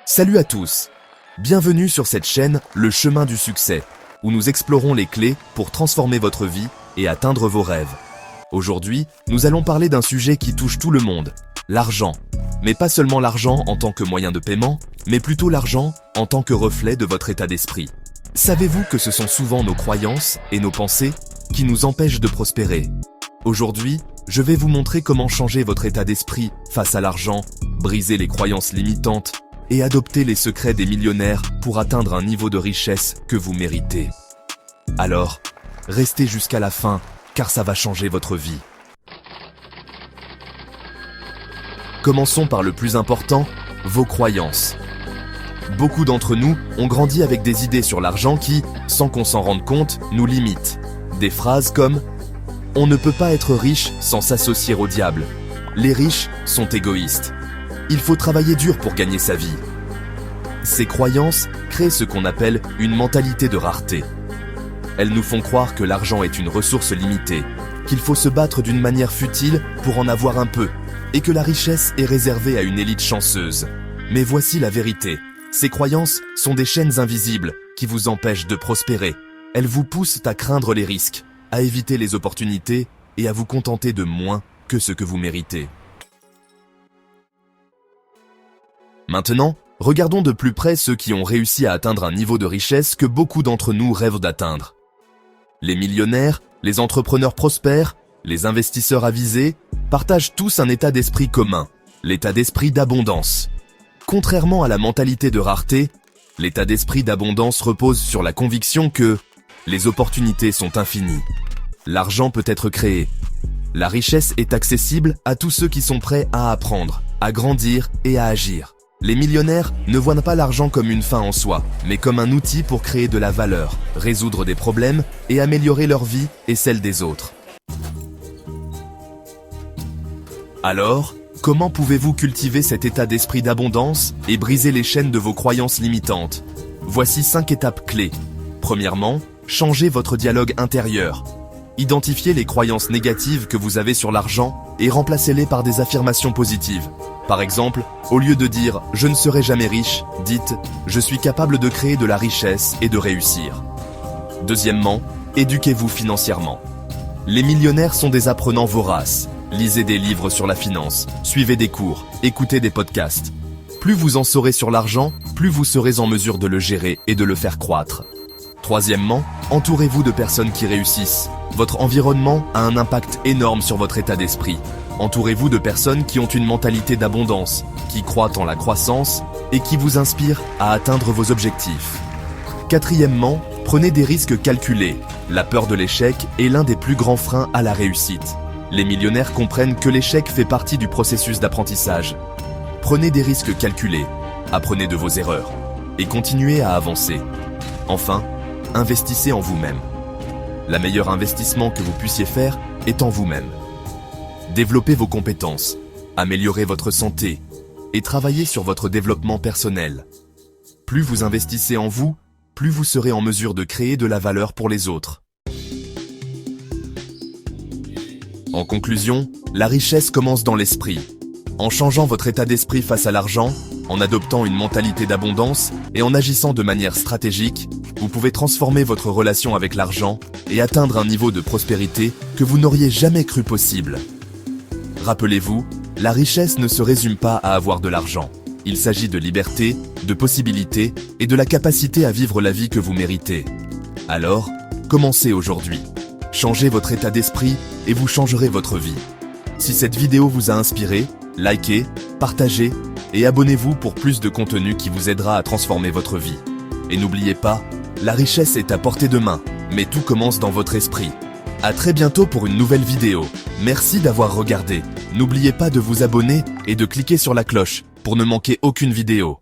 Salut à tous! Bienvenue sur cette chaîne Le Chemin du Succès, où nous explorons les clés pour transformer votre vie et atteindre vos rêves. Aujourd'hui, nous allons parler d'un sujet qui touche tout le monde, l'argent. Mais pas seulement l'argent en tant que moyen de paiement, mais plutôt l'argent en tant que reflet de votre état d'esprit. Savez-vous que ce sont souvent nos croyances et nos pensées qui nous empêchent de prospérer? Aujourd'hui, je vais vous montrer comment changer votre état d'esprit face à l'argent, briser les croyances limitantes et adopter les secrets des millionnaires pour atteindre un niveau de richesse que vous méritez. Alors, restez jusqu'à la fin, car ça va changer votre vie. Commençons par le plus important, vos croyances. Beaucoup d'entre nous ont grandi avec des idées sur l'argent qui, sans qu'on s'en rende compte, nous limitent. Des phrases comme « On ne peut pas être riche sans s'associer au diable. Les riches sont égoïstes. Il faut travailler dur pour gagner sa vie. » Ces croyances créent ce qu'on appelle une mentalité de rareté. Elles nous font croire que l'argent est une ressource limitée, qu'il faut se battre d'une manière futile pour en avoir un peu, et que la richesse est réservée à une élite chanceuse. Mais voici la vérité. Ces croyances sont des chaînes invisibles qui vous empêchent de prospérer. Elles vous poussent à craindre les risques, à éviter les opportunités et à vous contenter de moins que ce que vous méritez. Maintenant, regardons de plus près ceux qui ont réussi à atteindre un niveau de richesse que beaucoup d'entre nous rêvent d'atteindre. Les millionnaires, les entrepreneurs prospères, les investisseurs avisés partagent tous un état d'esprit commun, l'état d'esprit d'abondance. Contrairement à la mentalité de rareté, l'état d'esprit d'abondance repose sur la conviction que les opportunités sont infinies. L'argent peut être créé. La richesse est accessible à tous ceux qui sont prêts à apprendre, à grandir et à agir. Les millionnaires ne voient pas l'argent comme une fin en soi, mais comme un outil pour créer de la valeur, résoudre des problèmes et améliorer leur vie et celle des autres. Alors, comment pouvez-vous cultiver cet état d'esprit d'abondance et briser les chaînes de vos croyances limitantes? Voici 5 étapes clés. Premièrement, changez votre dialogue intérieur. Identifiez les croyances négatives que vous avez sur l'argent et remplacez-les par des affirmations positives. Par exemple, au lieu de dire « je ne serai jamais riche », dites « je suis capable de créer de la richesse et de réussir ». Deuxièmement, éduquez-vous financièrement. Les millionnaires sont des apprenants voraces. Lisez des livres sur la finance, suivez des cours, écoutez des podcasts. Plus vous en saurez sur l'argent, plus vous serez en mesure de le gérer et de le faire croître. Troisièmement, entourez-vous de personnes qui réussissent. Votre environnement a un impact énorme sur votre état d'esprit. Entourez-vous de personnes qui ont une mentalité d'abondance, qui croient en la croissance et qui vous inspirent à atteindre vos objectifs. Quatrièmement, prenez des risques calculés. La peur de l'échec est l'un des plus grands freins à la réussite. Les millionnaires comprennent que l'échec fait partie du processus d'apprentissage. Prenez des risques calculés, apprenez de vos erreurs et continuez à avancer. Enfin, investissez en vous-même. Le meilleur investissement que vous puissiez faire est en vous-même. Développez vos compétences, améliorez votre santé et travaillez sur votre développement personnel. Plus vous investissez en vous, plus vous serez en mesure de créer de la valeur pour les autres. En conclusion, la richesse commence dans l'esprit. En changeant votre état d'esprit face à l'argent, en adoptant une mentalité d'abondance et en agissant de manière stratégique, vous pouvez transformer votre relation avec l'argent et atteindre un niveau de prospérité que vous n'auriez jamais cru possible. Rappelez-vous, la richesse ne se résume pas à avoir de l'argent. Il s'agit de liberté, de possibilités et de la capacité à vivre la vie que vous méritez. Alors, commencez aujourd'hui. Changez votre état d'esprit et vous changerez votre vie. Si cette vidéo vous a inspiré, likez, partagez et abonnez-vous pour plus de contenu qui vous aidera à transformer votre vie. Et n'oubliez pas, la richesse est à portée de main, mais tout commence dans votre esprit. À très bientôt pour une nouvelle vidéo. Merci d'avoir regardé. N'oubliez pas de vous abonner et de cliquer sur la cloche pour ne manquer aucune vidéo.